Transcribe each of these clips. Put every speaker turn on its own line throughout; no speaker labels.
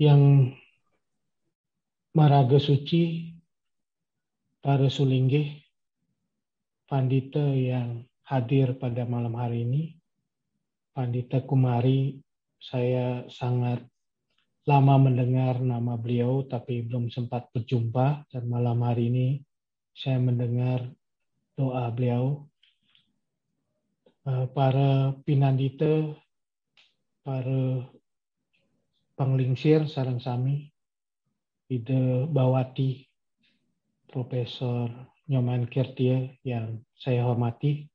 yang maraga suci, para sulinggih, Pandita yang hadir pada malam hari ini, Pandita Kumari. Saya sangat lama mendengar nama beliau, tapi belum sempat berjumpa, dan malam hari ini saya mendengar doa beliau. Para pinandita, para panglingsir sareng sami, Ida Bawati, Profesor Nyoman Kirtia yang saya hormati,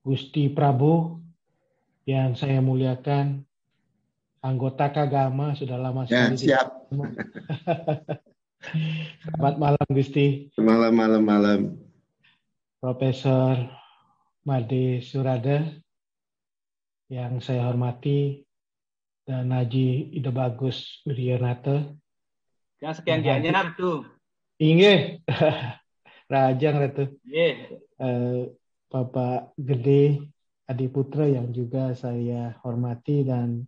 Gusti Prabu yang saya muliakan, anggota Kagama sudah lama sekali
siap.
Selamat malam Gusti.
Malam.
Profesor Made Surada yang saya hormati, dan Haji Ida Bagus Wiryanata.
Yang sekian dianyar tuh.
Inggih. Rajang ratu.
Yeah.
Bapak Gede Adiputra yang juga saya hormati, dan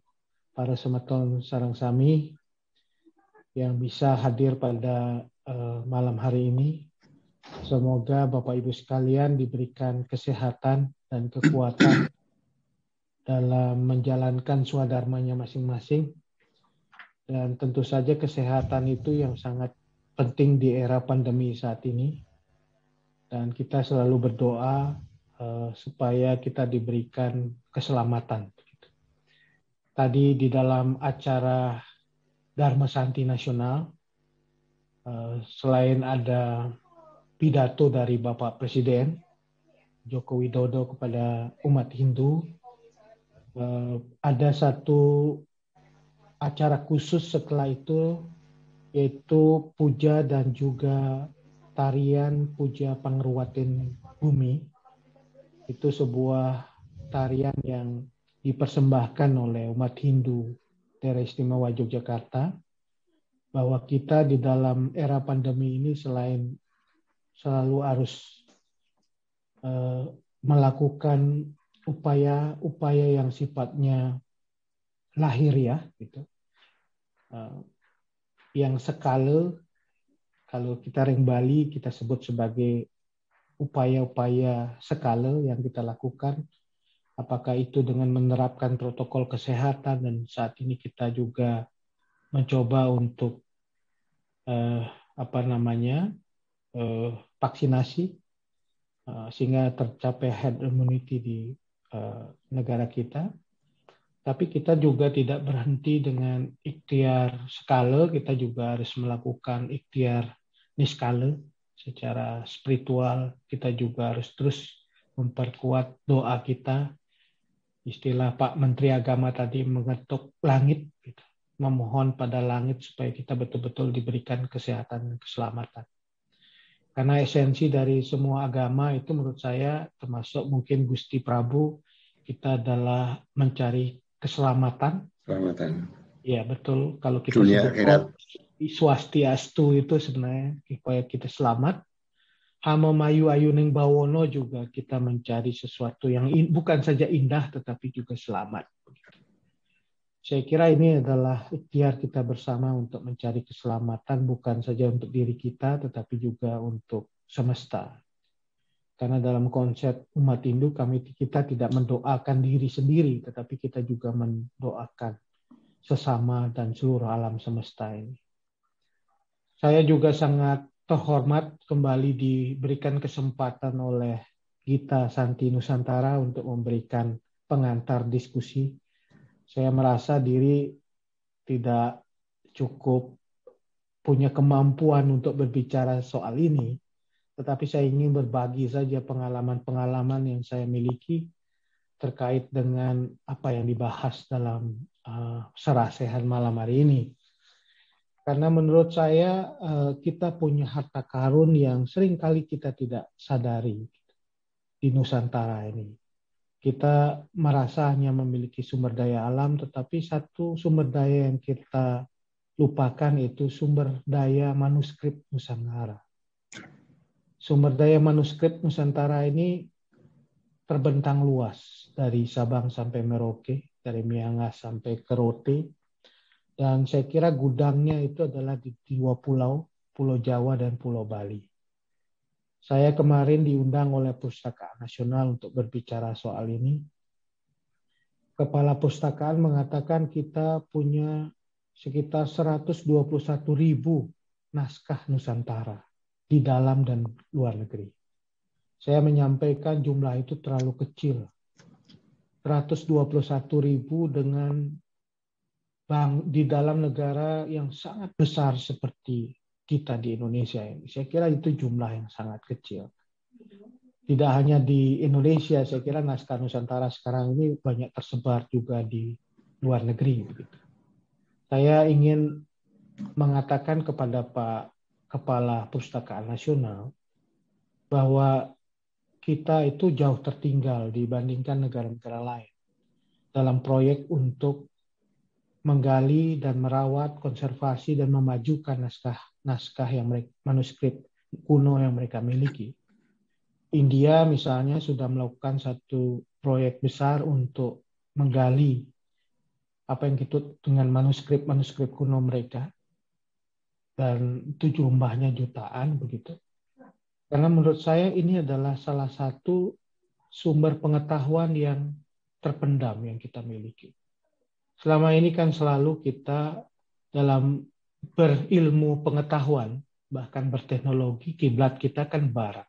para semeton sareng sami yang bisa hadir pada malam hari ini. Semoga Bapak Ibu sekalian diberikan kesehatan dan kekuatan dalam menjalankan swadharmanya masing-masing. Dan tentu saja kesehatan itu yang sangat penting di era pandemi saat ini. Dan kita selalu berdoa supaya kita diberikan keselamatan. Tadi di dalam acara Dharma Santi Nasional, selain ada pidato dari Bapak Presiden Joko Widodo kepada umat Hindu, ada satu acara khusus setelah itu, yaitu puja dan juga tarian puja Pangruwatin Bumi. Itu sebuah tarian yang dipersembahkan oleh umat Hindu Daerah Istimewa Yogyakarta, bahwa kita di dalam era pandemi ini selain selalu harus melakukan upaya yang sifatnya lahir ya, gitu. Yang skala, kalau kita ring Bali kita sebut sebagai upaya-upaya skala yang kita lakukan, apakah itu dengan menerapkan protokol kesehatan, dan saat ini kita juga mencoba untuk vaksinasi sehingga tercapai herd immunity di negara kita. Tapi kita juga tidak berhenti dengan ikhtiar skala, kita juga harus melakukan ikhtiar niskala. Secara spiritual kita juga harus terus memperkuat doa kita. Istilah Pak Menteri Agama tadi, mengetuk langit, gitu. Memohon pada langit supaya kita betul-betul diberikan kesehatan dan keselamatan. Karena esensi dari semua agama itu menurut saya, termasuk mungkin Gusti Prabu, kita adalah mencari keselamatan. Ya betul, kalau kita sebut swastiastu itu sebenarnya supaya kita selamat. Hama mayu ayuning bawono juga kita mencari sesuatu yang bukan saja indah tetapi juga selamat. Saya kira ini adalah ikhtiar kita bersama untuk mencari keselamatan, bukan saja untuk diri kita tetapi juga untuk semesta. Karena dalam konsep umat Hindu kita tidak mendoakan diri sendiri, tetapi kita juga mendoakan sesama dan seluruh alam semesta ini. Saya juga sangat terhormat kembali diberikan kesempatan oleh Gita Santi Nusantara untuk memberikan pengantar diskusi. Saya merasa diri tidak cukup punya kemampuan untuk berbicara soal ini, tetapi saya ingin berbagi saja pengalaman-pengalaman yang saya miliki terkait dengan apa yang dibahas dalam serasehan malam hari ini. Karena menurut saya kita punya harta karun yang seringkali kita tidak sadari di Nusantara ini. Kita merasa hanya memiliki sumber daya alam, tetapi satu sumber daya yang kita lupakan itu sumber daya manuskrip Nusantara. Sumber daya manuskrip Nusantara ini terbentang luas dari Sabang sampai Merauke, dari Miangas sampai Kerote. Dan saya kira gudangnya itu adalah di dua pulau, Pulau Jawa dan Pulau Bali. Saya kemarin diundang oleh Pustakaan Nasional untuk berbicara soal ini. Kepala Pustakaan mengatakan kita punya sekitar 121.000 naskah Nusantara di dalam dan luar negeri. Saya menyampaikan jumlah itu terlalu kecil. 121.000 dengan di dalam negara yang sangat besar seperti kita di Indonesia ini. Saya kira itu jumlah yang sangat kecil. Tidak hanya di Indonesia, saya kira naskah Nusantara sekarang ini banyak tersebar juga di luar negeri. Begitu. Saya ingin mengatakan kepada Pak Kepala Pustakaan Nasional bahwa kita itu jauh tertinggal dibandingkan negara-negara lain dalam proyek untuk menggali dan merawat, konservasi dan memajukan naskah yang manuskrip kuno yang mereka miliki. India misalnya sudah melakukan satu proyek besar untuk menggali apa yang disebut dengan manuskrip kuno mereka, dan itu jumlahnya jutaan begitu. Karena menurut saya ini adalah salah satu sumber pengetahuan yang terpendam yang kita miliki. Selama ini kan selalu kita dalam berilmu pengetahuan, bahkan berteknologi, kiblat kita kan barat.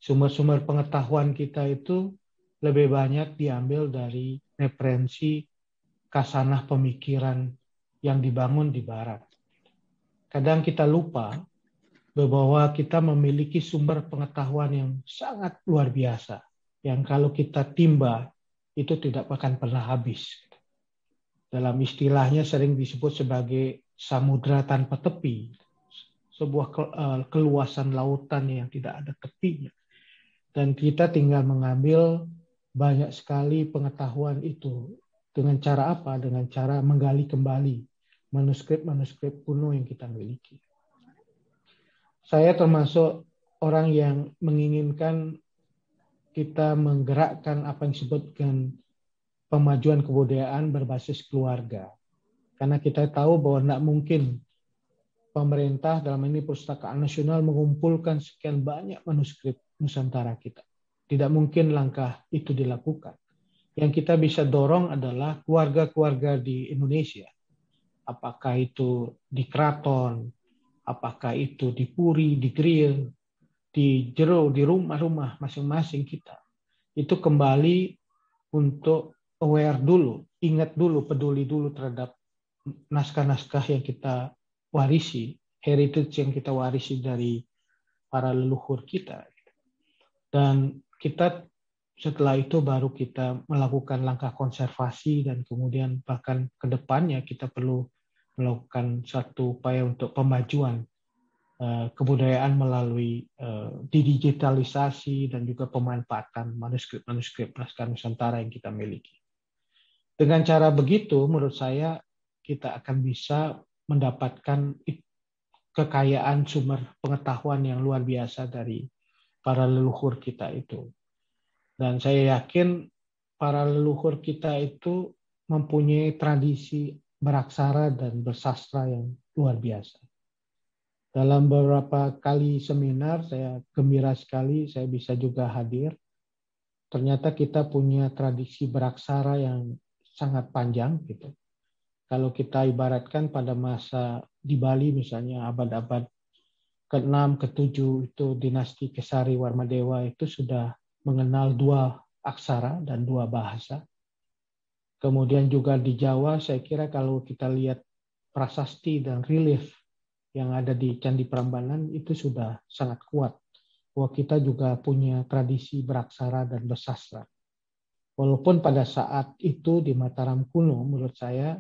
Sumber-sumber pengetahuan kita itu lebih banyak diambil dari referensi kasanah pemikiran yang dibangun di barat. Kadang kita lupa bahwa kita memiliki sumber pengetahuan yang sangat luar biasa, yang kalau kita timba itu tidak akan pernah habis. Dalam istilahnya sering disebut sebagai samudra tanpa tepi, sebuah keluasan lautan yang tidak ada tepinya. Dan kita tinggal mengambil banyak sekali pengetahuan itu. Dengan cara apa? Dengan cara menggali kembali manuskrip-manuskrip kuno yang kita miliki. Saya termasuk orang yang menginginkan kita menggerakkan apa yang disebut dengan pemajuan kebudayaan berbasis keluarga. Karena kita tahu bahwa tidak mungkin pemerintah, dalam ini Pustakaan Nasional, mengumpulkan sekian banyak manuskrip Nusantara kita. Tidak mungkin langkah itu dilakukan. Yang kita bisa dorong adalah keluarga-keluarga di Indonesia. Apakah itu di keraton, apakah itu di puri, di grill, di jero, di rumah-rumah masing-masing kita. Itu kembali untuk aware dulu, ingat dulu, peduli dulu terhadap naskah-naskah yang kita warisi, heritage yang kita warisi dari para leluhur kita. Dan kita setelah itu baru kita melakukan langkah konservasi, dan kemudian bahkan ke depannya kita perlu melakukan satu upaya untuk pemajuan kebudayaan melalui digitalisasi dan juga pemanfaatan manuskrip naskah Nusantara yang kita miliki. Dengan cara begitu, menurut saya kita akan bisa mendapatkan kekayaan sumber pengetahuan yang luar biasa dari para leluhur kita itu. Dan saya yakin para leluhur kita itu mempunyai tradisi beraksara dan bersastra yang luar biasa. Dalam beberapa kali seminar, saya gembira sekali saya bisa juga hadir. Ternyata kita punya tradisi beraksara yang sangat panjang gitu. Kalau kita ibaratkan pada masa di Bali misalnya abad-abad ke-6, ke-7 itu dinasti Kesari Warmadewa itu sudah mengenal 2 aksara dan 2 bahasa. Kemudian juga di Jawa saya kira kalau kita lihat prasasti dan relief yang ada di Candi Prambanan itu sudah sangat kuat bahwa kita juga punya tradisi beraksara dan bersastra. Walaupun pada saat itu di Mataram kuno menurut saya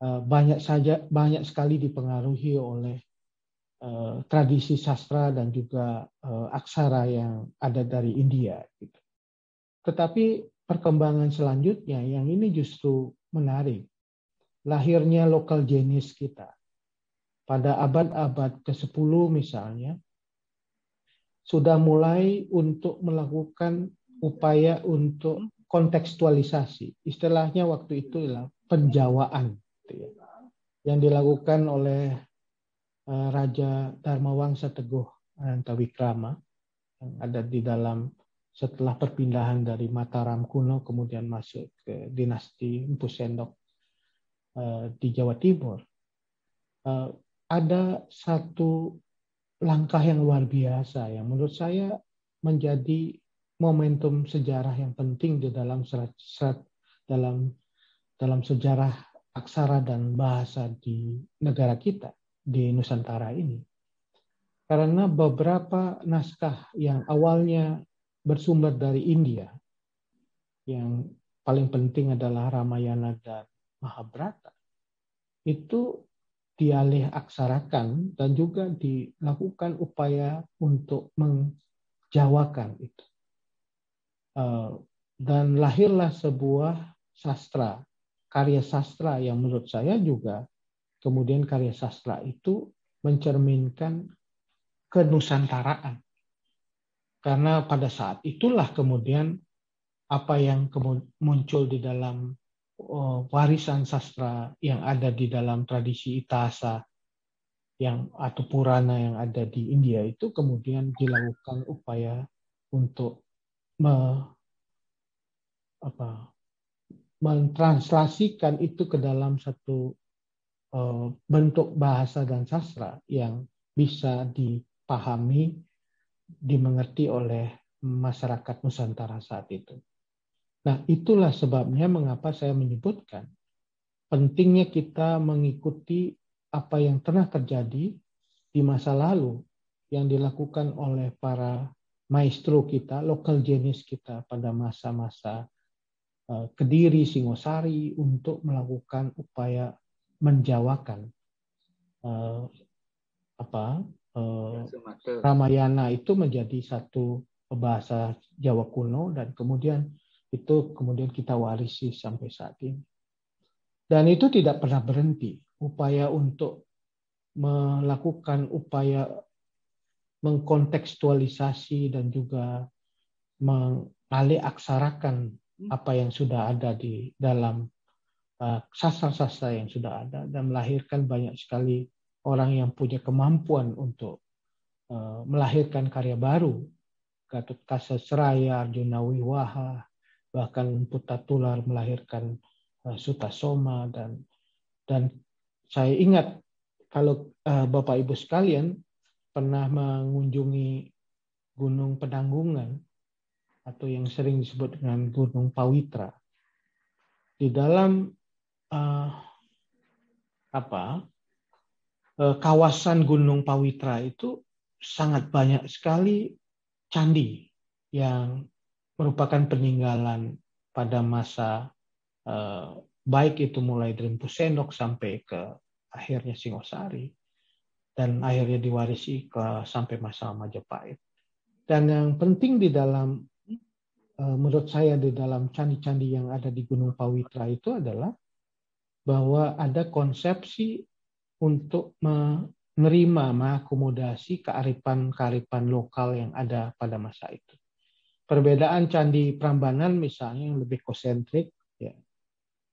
banyak sekali dipengaruhi oleh tradisi sastra dan juga aksara yang ada dari India. Gitu. Tetapi perkembangan selanjutnya yang ini justru menarik. Lahirnya local genius kita. Pada abad-abad ke-10 misalnya, sudah mulai untuk melakukan upaya untuk kontekstualisasi. Istilahnya waktu itu adalah penjawaan. Gitu ya. yang dilakukan oleh Raja Dharmawangsa Teguh Anantawikrama yang ada di dalam setelah perpindahan dari Mataram kuno kemudian masuk ke dinasti Empu Sendok di Jawa Timur. Ada satu langkah yang luar biasa yang menurut saya menjadi momentum sejarah yang penting di dalam dalam sejarah aksara dan bahasa di negara kita, di Nusantara ini. Karena beberapa naskah yang awalnya bersumber dari India, yang paling penting adalah Ramayana dan Mahabharata, itu dialih aksarakan dan juga dilakukan upaya untuk menjawakan itu. Dan lahirlah sebuah sastra, karya sastra yang menurut saya juga kemudian karya sastra itu mencerminkan kenusantaraan. Karena pada saat itulah kemudian apa yang muncul di dalam warisan sastra yang ada di dalam tradisi Itahasa atau Purana yang ada di India itu kemudian dilakukan upaya untuk mentranslasikan itu ke dalam satu bentuk bahasa dan sastra yang bisa dipahami, dimengerti oleh masyarakat Nusantara saat itu. Nah, itulah sebabnya mengapa saya menyebutkan pentingnya kita mengikuti apa yang pernah terjadi di masa lalu yang dilakukan oleh para maestro kita, local genius kita pada masa-masa Kediri, Singosari untuk melakukan upaya menjawakan Ramayana itu menjadi satu bahasa Jawa kuno dan kemudian kita warisi sampai saat ini. Dan itu tidak pernah berhenti. Upaya untuk melakukan upaya mengkontekstualisasi dan juga mengalih aksarakan apa yang sudah ada di dalam sastra-sastra yang sudah ada dan melahirkan banyak sekali orang yang punya kemampuan untuk melahirkan karya baru. Gatot Kaca Seraya, Arjuna Wiwaha, bahkan Puta Tular melahirkan Sutasoma dan saya ingat kalau Bapak Ibu sekalian pernah mengunjungi Gunung Penanggungan atau yang sering disebut dengan Gunung Pawitra. Di dalam kawasan Gunung Pawitra itu sangat banyak sekali candi yang merupakan peninggalan pada masa baik itu mulai dari Empu Sendok sampai ke akhirnya Singosari dan akhirnya diwarisi sampai masa Majapahit. Dan yang penting di dalam menurut saya di dalam candi-candi yang ada di Gunung Pawitra itu adalah bahwa ada konsepsi untuk menerima, mengakomodasi kearifan lokal yang ada pada masa itu. Perbedaan Candi Prambanan misalnya yang lebih konsentrik, ya,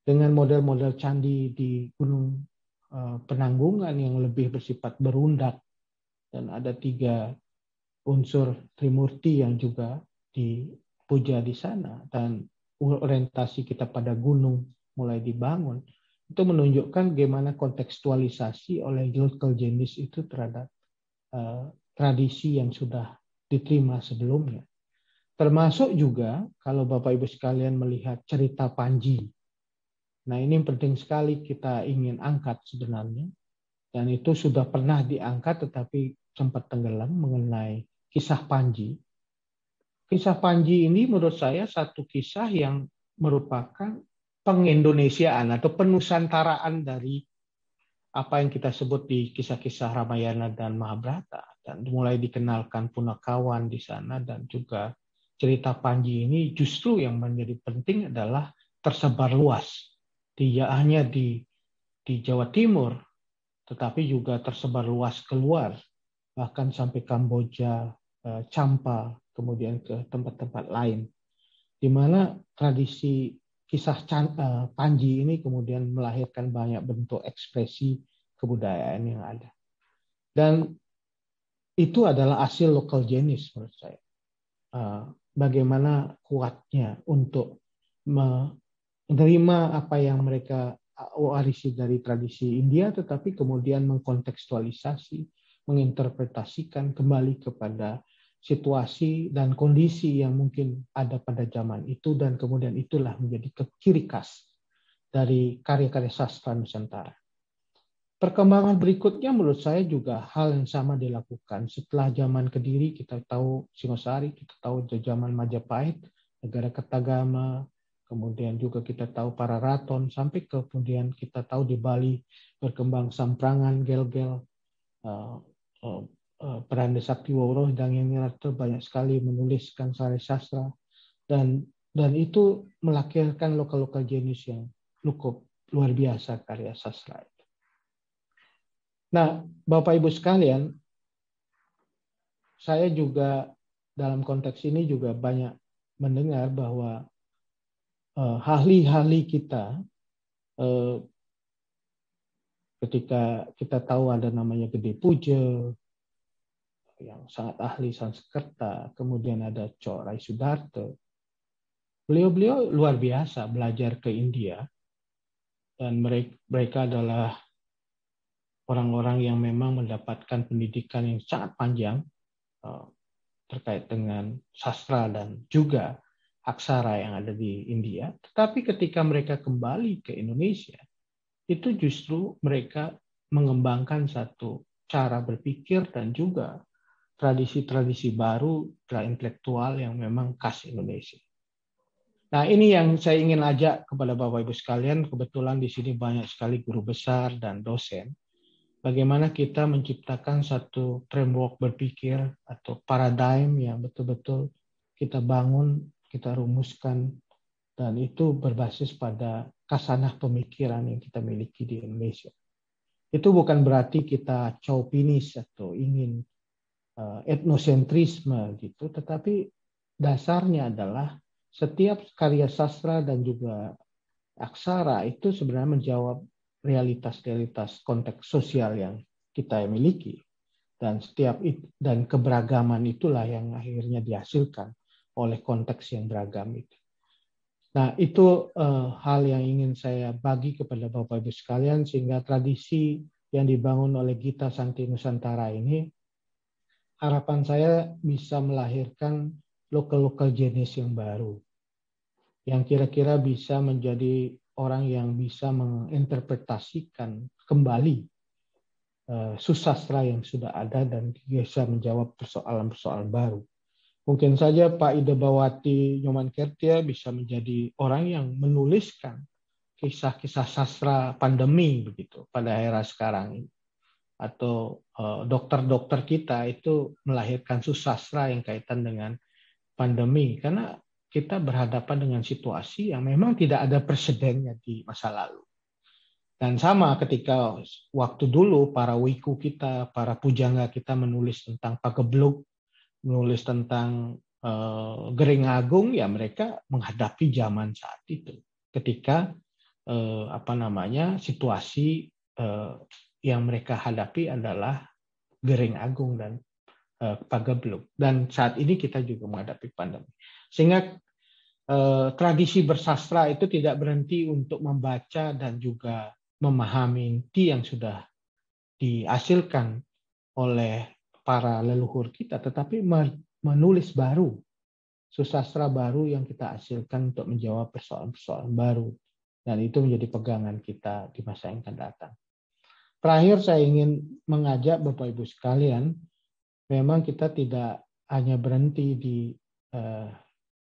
dengan model-model candi di Gunung Penanggungan yang lebih bersifat berundak dan ada 3 unsur Trimurti yang juga dipuja di sana dan orientasi kita pada gunung mulai dibangun. Itu menunjukkan bagaimana kontekstualisasi oleh local genius itu terhadap tradisi yang sudah diterima sebelumnya. Termasuk juga kalau Bapak Ibu sekalian melihat cerita Panji. Nah ini penting sekali kita ingin angkat sebenarnya. Dan itu sudah pernah diangkat tetapi sempat tenggelam mengenai kisah Panji. Kisah Panji ini menurut saya satu kisah yang merupakan pengendonesiaan atau penusantaraan dari apa yang kita sebut di kisah-kisah Ramayana dan Mahabharata. Dan mulai dikenalkan Punakawan di sana dan juga cerita Panji ini justru yang menjadi penting adalah tersebar luas. Tidak hanya di Jawa Timur, tetapi juga tersebar luas keluar, bahkan sampai Kamboja, Champa, kemudian ke tempat-tempat lain, di mana tradisi kisah Panji ini kemudian melahirkan banyak bentuk ekspresi kebudayaan yang ada. Dan itu adalah hasil lokal genius menurut saya. Bagaimana kuatnya untuk menerima apa yang mereka warisi dari tradisi India, tetapi kemudian mengkontekstualisasi, menginterpretasikan kembali kepada situasi dan kondisi yang mungkin ada pada zaman itu, dan kemudian itulah menjadi ciri khas dari karya-karya sastra Nusantara. Perkembangan berikutnya menurut saya juga hal yang sama dilakukan. Setelah zaman Kediri, kita tahu Singosari, kita tahu zaman Majapahit, negara Kertagama, kemudian juga kita tahu para Raton, sampai kemudian kita tahu di Bali berkembang Samprangan, Gel-Gel, Peranda Saktiworo, dan yang banyak sekali menuliskan karya sastra, dan itu melahirkan lokal-lokal genius yang cukup luar biasa karya sastra. Nah, Bapak Ibu sekalian, saya juga dalam konteks ini juga banyak mendengar bahwa ahli-ahli kita, ketika kita tahu ada namanya Gede Puja, yang sangat ahli Sanskerta, kemudian ada Cok Rai Sudarto, beliau-beliau luar biasa belajar ke India, dan mereka adalah orang-orang yang memang mendapatkan pendidikan yang sangat panjang terkait dengan sastra dan juga aksara yang ada di India. Tetapi ketika mereka kembali ke Indonesia, itu justru mereka mengembangkan satu cara berpikir dan juga tradisi-tradisi baru intelektual yang memang khas Indonesia. Nah, ini yang saya ingin ajak kepada Bapak Ibu sekalian. Kebetulan di sini banyak sekali guru besar dan dosen. Bagaimana kita menciptakan satu framework berpikir atau paradigm yang betul-betul kita bangun, kita rumuskan, dan itu berbasis pada khasanah pemikiran yang kita miliki di Indonesia. Itu bukan berarti kita chauvinis atau ingin etnosentrisme gitu, tetapi dasarnya adalah setiap karya sastra dan juga aksara itu sebenarnya menjawab realitas-realitas konteks sosial yang kita miliki, dan keberagaman itulah yang akhirnya dihasilkan oleh konteks yang beragam itu. Nah, itu hal yang ingin saya bagi kepada Bapak Ibu sekalian, sehingga tradisi yang dibangun oleh Gita Santi Nusantara ini, harapan saya bisa melahirkan lokal-lokal genius yang baru, yang kira-kira bisa menjadi orang yang bisa menginterpretasikan kembali susastra yang sudah ada dan bisa menjawab persoalan-persoalan baru. Mungkin saja Pak Ida Bawati Nyoman Kertia bisa menjadi orang yang menuliskan kisah-kisah sastra pandemi begitu pada era sekarang ini. Atau dokter-dokter kita itu melahirkan susastra yang kaitan dengan pandemi, karena kita berhadapan dengan situasi yang memang tidak ada presidennya di masa lalu. Dan sama ketika waktu dulu para wiku kita, para pujangga kita menulis tentang Pagebluk, menulis tentang Gering Agung, ya mereka menghadapi zaman saat itu. Ketika situasi yang mereka hadapi adalah Gering Agung dan Pagebluk. Dan saat ini kita juga menghadapi pandemi. Sehingga tradisi bersastra itu tidak berhenti untuk membaca dan juga memahami inti yang sudah dihasilkan oleh para leluhur kita, tetapi menulis baru, susastra baru yang kita hasilkan untuk menjawab persoalan-persoalan baru. Dan itu menjadi pegangan kita di masa yang akan datang. Terakhir saya ingin mengajak Bapak Ibu sekalian, memang kita tidak hanya berhenti di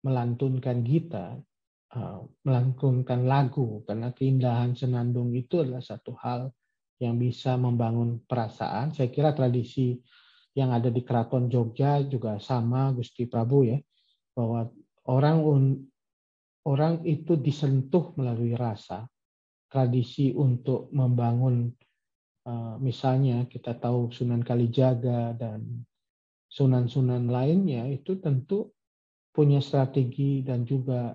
melantunkan gita, melantunkan lagu, karena keindahan senandung itu adalah satu hal yang bisa membangun perasaan. Saya kira tradisi yang ada di Keraton Jogja juga sama, Gusti Prabu ya, bahwa orang itu disentuh melalui rasa. Tradisi untuk membangun, misalnya kita tahu Sunan Kalijaga dan sunan-sunan lainnya itu tentu punya strategi dan juga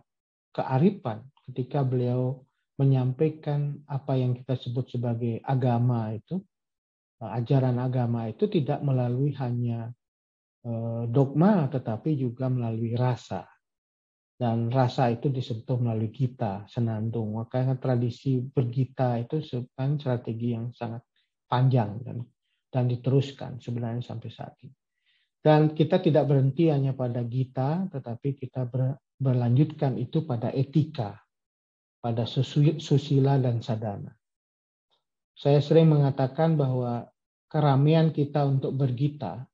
kearifan ketika beliau menyampaikan apa yang kita sebut sebagai agama itu, ajaran agama itu tidak melalui hanya dogma, tetapi juga melalui rasa. Dan rasa itu disentuh melalui gita, senandung. Makanya tradisi bergita itu sebenarnya strategi yang sangat panjang dan diteruskan sebenarnya sampai saat ini. Dan kita tidak berhenti hanya pada gita, tetapi kita berlanjutkan itu pada etika, pada susila dan sadhana. Saya sering mengatakan bahwa keramaian kita untuk bergita,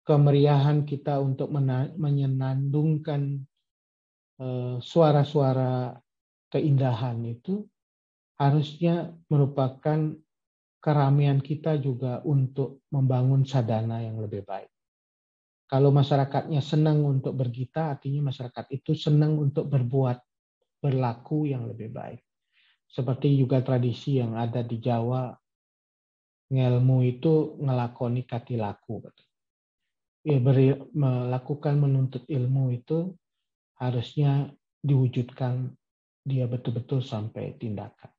kemeriahan kita untuk menyenandungkan suara-suara keindahan itu harusnya merupakan keramaian kita juga untuk membangun sadhana yang lebih baik. Kalau masyarakatnya senang untuk bergita, artinya masyarakat itu senang untuk berbuat, berlaku yang lebih baik. Seperti juga tradisi yang ada di Jawa, ngelmu itu ngelakoni katilaku. Melakukan menuntut ilmu itu harusnya diwujudkan dia betul-betul sampai tindakan.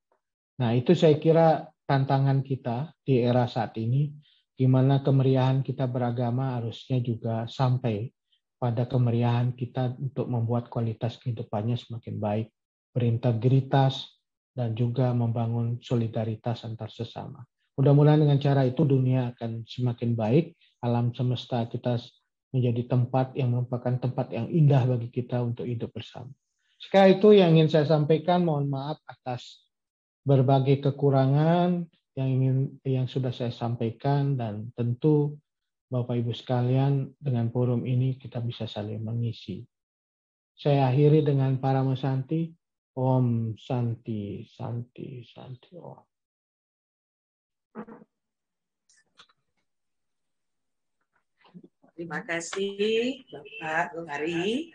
Nah, itu saya kira tantangan kita di era saat ini, di mana kemeriahan kita beragama harusnya juga sampai pada kemeriahan kita untuk membuat kualitas kehidupannya semakin baik, berintegritas, dan juga membangun solidaritas antar sesama. Mudah-mudahan dengan cara itu dunia akan semakin baik, alam semesta kita menjadi tempat yang merupakan tempat yang indah bagi kita untuk hidup bersama. Sekali itu yang ingin saya sampaikan, mohon maaf atas berbagai kekurangan yang sudah saya sampaikan, dan tentu Bapak Ibu sekalian dengan forum ini kita bisa saling mengisi. Saya akhiri dengan Parama Santi. Om Santi, Santi, Santi Om.
Terima kasih Bapak Hari.